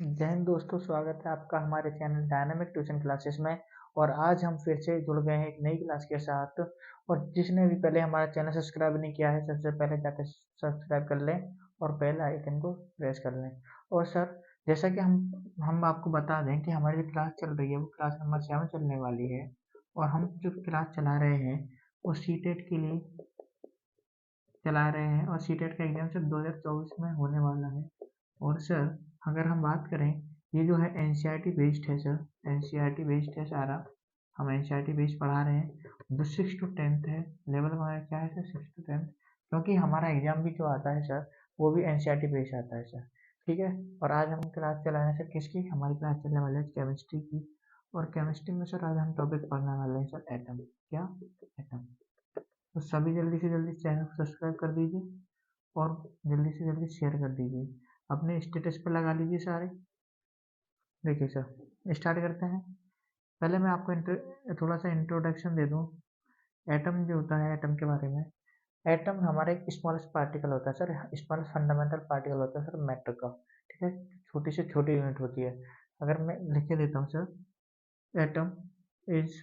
जय हिंद दोस्तों, स्वागत है आपका हमारे चैनल डायनामिक ट्यूशन क्लासेस में। और आज हम फिर से जुड़ गए हैं एक नई क्लास के साथ। और जिसने भी पहले हमारा चैनल सब्सक्राइब नहीं किया है, सबसे पहले जाकर सब्सक्राइब कर लें और बेल आइकन को प्रेस कर लें। और सर, जैसा कि हम आपको बता दें कि हमारी जो क्लास चल रही है वो क्लास नंबर 7 चलने वाली है। और हम जो क्लास चला रहे हैं वो सीटेट के लिए चला रहे हैं, और सीटेट का एग्जाम सर 2024 में होने वाला है। और सर, अगर हम बात करें, ये जो है एनसीईआरटी बेस्ड है सर, एनसीईआरटी बेस्ड है सारा। हम एनसीईआरटी बेस्ड पढ़ा रहे हैं। जो 6 to 10 है, लेवल हमारा क्या है सर, 6 to 10। क्योंकि हमारा एग्जाम भी जो आता है सर वो भी एनसीईआरटी बेस्ड आता है सर। ठीक है। और आज हम क्लास चला रहे हैं सर किसकी, हमारी क्लास चलने वाली है केमिस्ट्री की। और केमिस्ट्री में सर आज हम टॉपिक पढ़ने वाले हैं सर एटम। क्या? एटम। तो सभी जल्दी से जल्दी चैनल को सब्सक्राइब कर दीजिए और जल्दी से जल्दी शेयर कर दीजिए, अपने स्टेटस पर लगा लीजिए सारे। देखिए सर, स्टार्ट करते हैं। पहले मैं आपको थोड़ा सा इंट्रोडक्शन दे दूं एटम जो होता है, एटम के बारे में। एटम हमारा एक स्मॉलेस्ट पार्टिकल होता है सर, स्मॉलेस्ट फंडामेंटल पार्टिकल होता है सर मैटर का। ठीक है। छोटी से छोटी यूनिट होती है। अगर मैं लिख के देता हूँ sir, atom is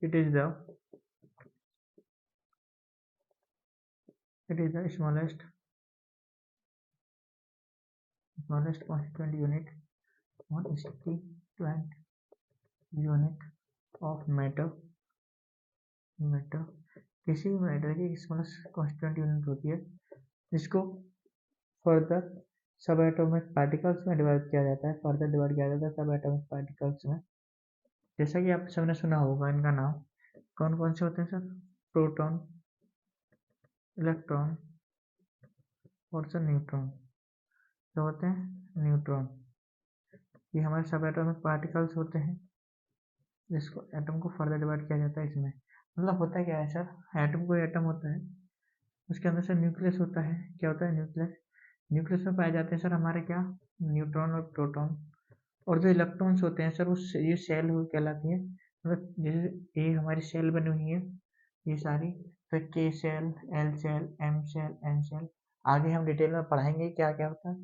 it is the smallest constituent unit constituent unit of matter. किसी भी मैटर की स्मॉलेस्ट कॉन्स्टिट्यूएंट यूनिट होती है जिसको फर्दर सब एटॉमिक पार्टिकल्स में डिवाइड किया जाता है, फर्दर डिवाइड किया जाता है सब एटॉमिक पार्टिकल्स में। जैसा कि आप सबने सुना होगा इनका नाम, कौन कौन से होते हैं सर? प्रोटॉन, इलेक्ट्रॉन और सर न्यूट्रॉन। जो होते हैं न्यूट्रॉन, ये हमारे सब एटॉमिक पार्टिकल्स होते हैं जिसको एटम को फर्दर डिवाइड किया जाता है इसमें। मतलब होता क्या है सर, एटम कोई एटम होता है, उसके अंदर सर न्यूक्लियस होता है। क्या होता है? न्यूक्लियस। न्यूक्लियस में पाए जाते हैं सर हमारे क्या, न्यूट्रॉन और प्रोटॉन। और जो इलेक्ट्रॉन्स होते हैं सर, वो ये सेल कहलाती है। मतलब जैसे ये हमारी सेल बनी हुई है ये सारी, तो K cell, L cell, M cell, N cell. आगे हम डिटेल में पढ़ाएंगे क्या क्या होता है।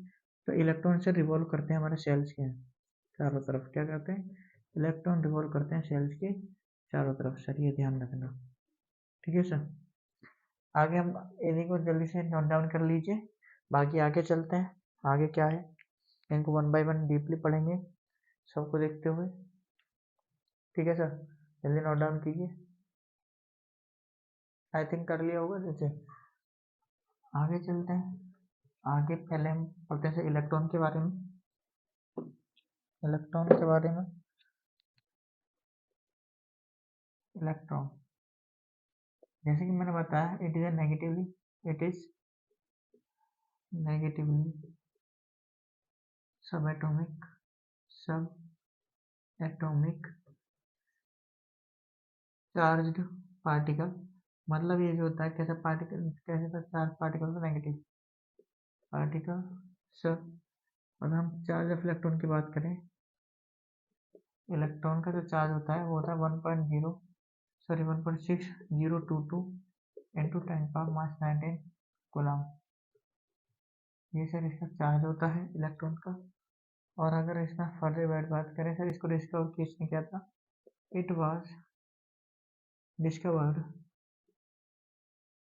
तो इलेक्ट्रॉन से रिवॉल्व करते हैं हमारे सेल्स के चारों तरफ। क्या करते हैं? इलेक्ट्रॉन रिवॉल्व करते हैं सेल्स के चारों तरफ सर, ये ध्यान रखना। ठीक है सर। आगे हम इन्हीं को जल्दी से नोट डाउन कर लीजिए, बाकी आगे चलते हैं। आगे क्या है, इनको वन बाय वन डीपली पढ़ेंगे सबको देखते हुए। ठीक है सर, जल्दी नोट डाउन कीजिए। आई थिंक कर लिया होगा। जैसे आगे चलते हैं, आगे पहले हम पढ़ते हैं इलेक्ट्रॉन के बारे में। इलेक्ट्रॉन के बारे में, इलेक्ट्रॉन जैसे कि मैंने बताया, इट इज नेगेटिवली सब एटॉमिक चार्ज्ड पार्टिकल। मतलब ये जो होता है, कैसा पार्टिकल, कैसे चार्ज पार्टिकल का नेगेटिव पार्टिकल सर। अगर हम चार्ज ऑफ इलेक्ट्रॉन की बात करें, इलेक्ट्रॉन का जो चार्ज होता है वो होता है 1.6022 इंटू 10⁻19 कूलम। ये सर इसका चार्ज होता है इलेक्ट्रॉन का। और अगर इसका फर्दर बात करें सर, इसको डिस्कवर किसने किया था? It was discovered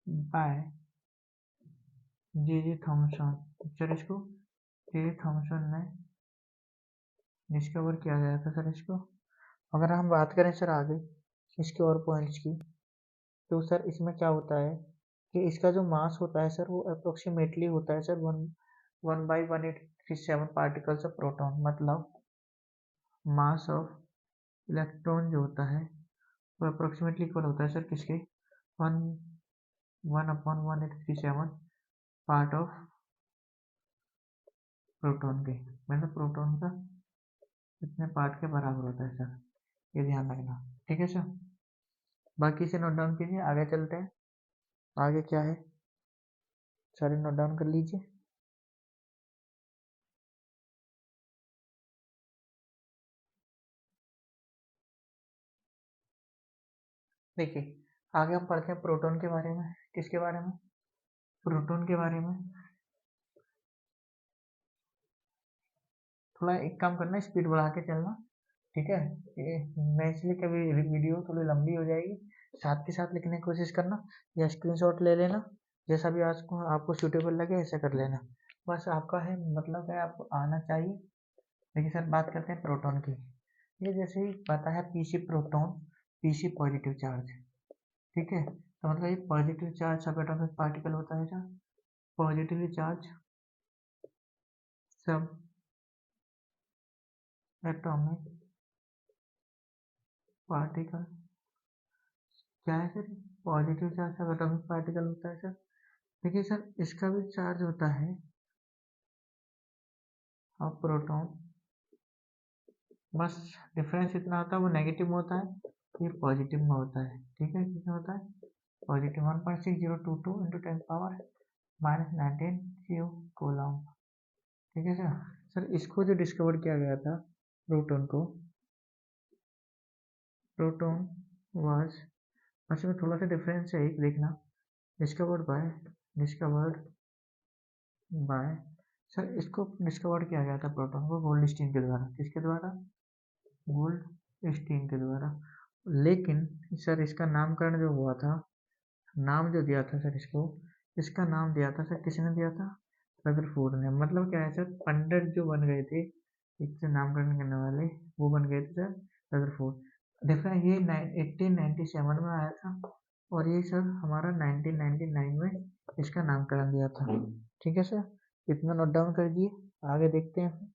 by G Thomson. Sir इसको जी थॉमसन ने डिस्कवर किया गया था सर इसको। अगर हम बात करें सर आगे इसके और पॉइंट्स की, तो सर इसमें क्या होता है कि इसका जो मास होता है सर वो अप्रोक्सीमेटली होता है सर 1/1837 पार्टिकल्स ऑफ प्रोटॉन। मतलब मास ऑफ इलेक्ट्रॉन जो होता है वो अप्रोक्सीमेटली इक्वल होता है सर किसके, 1/1837 पार्ट ऑफ प्रोटॉन के। मतलब प्रोटॉन का इतने पार्ट के बराबर होता है सर, ये ध्यान रखना। ठीक है सर, बाकी से नोट डाउन कीजिए, आगे चलते हैं। आगे क्या है सारे नोट डाउन कर लीजिए। देखिए, आगे हम पढ़ते हैं प्रोटॉन के बारे में। किसके बारे में? प्रोटॉन के बारे में। थोड़ा एक काम करना, स्पीड बढ़ा के चलना, ठीक है। मैं इसलिए कभी वीडियो थोड़ी लंबी हो जाएगी, साथ के साथ लिखने की कोशिश करना या स्क्रीनशॉट ले लेना, जैसा भी आज को आपको सूटेबल लगे ऐसा कर लेना। बस आपका है मतलब है आपको आना चाहिए। देखिए सर, बात करते हैं प्रोटॉन की। ये जैसे ही पता है PC proton, PC positive charge, ठीक है। तो मतलब ये पॉजिटिव चार्ज सब एटॉमिक पार्टिकल होता है सर, पॉजिटिवली चार्ज सब एटॉमिक पार्टिकल क्या है सर, पॉजिटिव चार्ज सब एटॉमिक पार्टिकल होता है सर। देखिए सर, इसका भी चार्ज होता है और प्रोटॉन, बस डिफरेंस इतना होता है वो नेगेटिव में होता है, ये पॉजिटिव में होता है, ठीक है। किसमें होता है पॉजिटिव, 1.6022 इंटू 10⁻⁻19 क्यू कोलम, ठीक है सर। सर इसको जो डिस्कवर किया गया था प्रोटॉन को, प्रोटॉन वाज, बस में थोड़ा सा डिफरेंस है एक देखना, डिस्कवर्ड बाय सर, इसको डिस्कवर किया गया था प्रोटॉन को गोल्डस्टीन के द्वारा, किसके द्वारा, गोल्डस्टीन के द्वारा। लेकिन सर इसका नामकरण जो हुआ था, नाम जो दिया था सर इसको, इसका नाम दिया था सर, किसने दिया था, रदरफोर्ड ने। मतलब क्या है सर, पंडित जो बन गए थे इससे नामकरण करने वाले, वो बन गए थे सर रदरफोर्ड। डिफरेंस ये 1897 में आया था और ये सर हमारा 1999 में इसका नामकरण दिया था, ठीक है सर। इतना नोट डाउन कर दिए, आगे देखते हैं।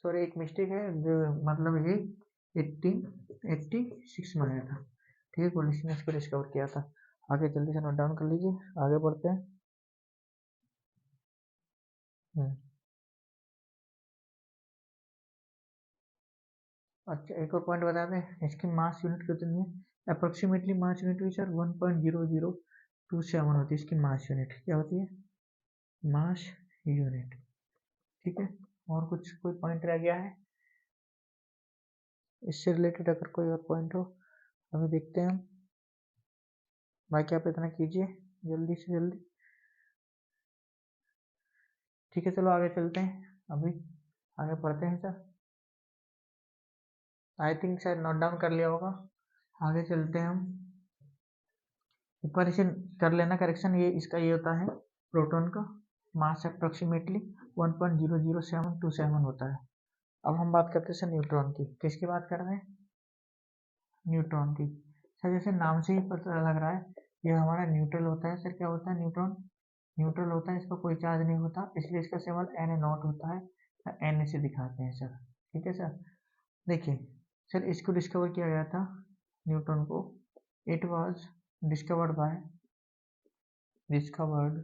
सॉरी एक मिस्टेक है, जो मतलब ये 1886 में आया था, ठीक है। पुलिस ने इसको डिस्कवर किया था। आगे जल्दी से नोट डाउन कर लीजिए, आगे बढ़ते हैं। हम्म, अच्छा एक और पॉइंट बता दें, इसकी मास यूनिट कितनी है, अप्रोक्सीमेटली मास यूनिट भी सर 1.0027 होती है इसकी मास यूनिट, क्या होती है, मास यूनिट, ठीक है। और कुछ कोई पॉइंट रह गया है इससे रिलेटेड, अगर कोई और पॉइंट हो हमें देखते हैं। बाकी आप इतना कीजिए जल्दी से जल्दी, ठीक है। चलो आगे चलते हैं, अभी आगे पढ़ते हैं सर। आई थिंक शायद नोट डाउन कर लिया होगा। आगे चलते हैं हम, ऊपर इसे कर लेना करेक्शन, ये इसका ये होता है प्रोटॉन का मास अप्रोक्सीमेटली 1.00727 होता है। अब हम बात करते हैं सर न्यूट्रॉन की, किसकी बात कर रहे हैं, न्यूट्रॉन की। सर जैसे नाम से ही पता लग रहा है ये हमारा न्यूट्रल होता है सर, क्या होता है न्यूट्रॉन, न्यूट्रल होता है, इसका कोई चार्ज नहीं होता, इसलिए इसका सिंबल Na0 होता है, Na से दिखाते हैं सर, ठीक है सर। देखिए सर, इसको डिस्कवर किया गया था न्यूटन को, it was discovered discovered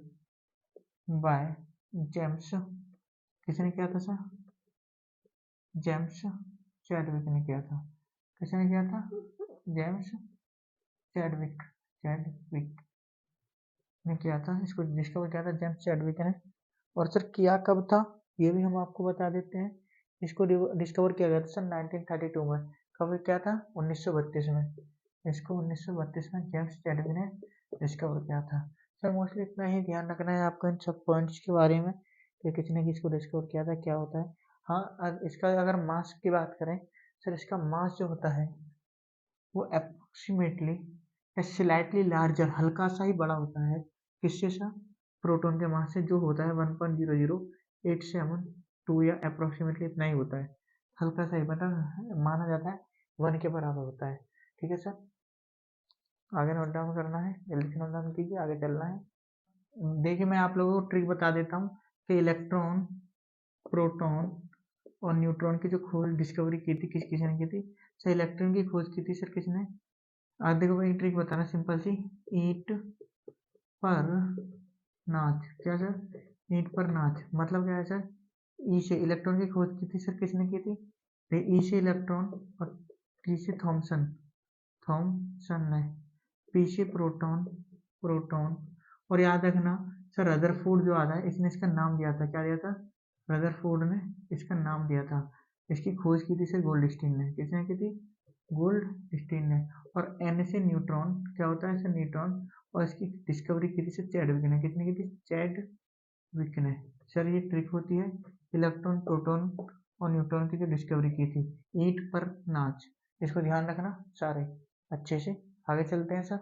by James, किसने किया था सर, जेम्स चैडविक ने किया था, किसने किया था, जेम्स चैडविक, चैडविक ने किया था, इसको डिस्कवर किया था जेम्स चैडविक ने। और सर किया कब था ये भी हम आपको बता देते हैं, इसको डिस्कवर किया गया था सर 1932 में, कब क्या था 1932 में, इसको 1932 में जेम्स चैडविक ने डिस्कवर किया था। सर मोस्टली इतना ही ध्यान रखना है आपको इन सब पॉइंट्स के बारे में कि किसने किसको डिस्कवर किया था, क्या होता है। हाँ इसका अगर मास की बात करें सर, इसका मास जो होता है वो अप्रोक्सीमेटली या स्लाइटली लार्जर, हल्का सा ही बड़ा होता है, किससे सर, प्रोटॉन के मास से, जो होता है 1.00872 या अप्रोक्सीमेटली इतना ही होता है, हल्का सा ही मतलब माना जाता है 1 के बराबर होता है, ठीक है सर। आगे नोट डाउन करना है, जल्दी से नोट डाउन कीजिए, आगे चलना है। देखिए मैं आप लोगों को ट्रिक बता देता हूँ कि इलेक्ट्रॉन, प्रोटॉन और न्यूट्रॉन की जो खोज डिस्कवरी की थी, किस किसने की थी सर, इलेक्ट्रॉन की खोज की थी सर किसने, आज देखो भाई ट्रिक बताना सिंपल सी, ईंट पर नाच, क्या सर, ईंट पर नाच मतलब क्या है सर, ई से इलेक्ट्रॉन की खोज की थी सर, किसने की थी, ई से इलेक्ट्रॉन और टी से थॉमसन, थॉमसन ने, पी से प्रोटॉन, प्रोटॉन, और याद रखना सर रदरफोर्ड जो आता है इसने इसका नाम दिया था, क्या दिया था, रदरफोर्ड ने इसका नाम दिया था, इसकी खोज की थी सर गोल्डस्टीन ने, किसने की थी, गोल्डस्टीन ने। और एन से न्यूट्रॉन क्या होता है सर, न्यूट्रॉन, और इसकी डिस्कवरी की थी सर चैडविक ने, किसने की थी, चैडविक ने, सर ये ट्रिक होती है इलेक्ट्रॉन, प्रोटॉन और न्यूट्रॉन की जो डिस्कवरी की थी। ईंट पर नाच, इसको ध्यान रखना सारे अच्छे से। आगे चलते हैं सर।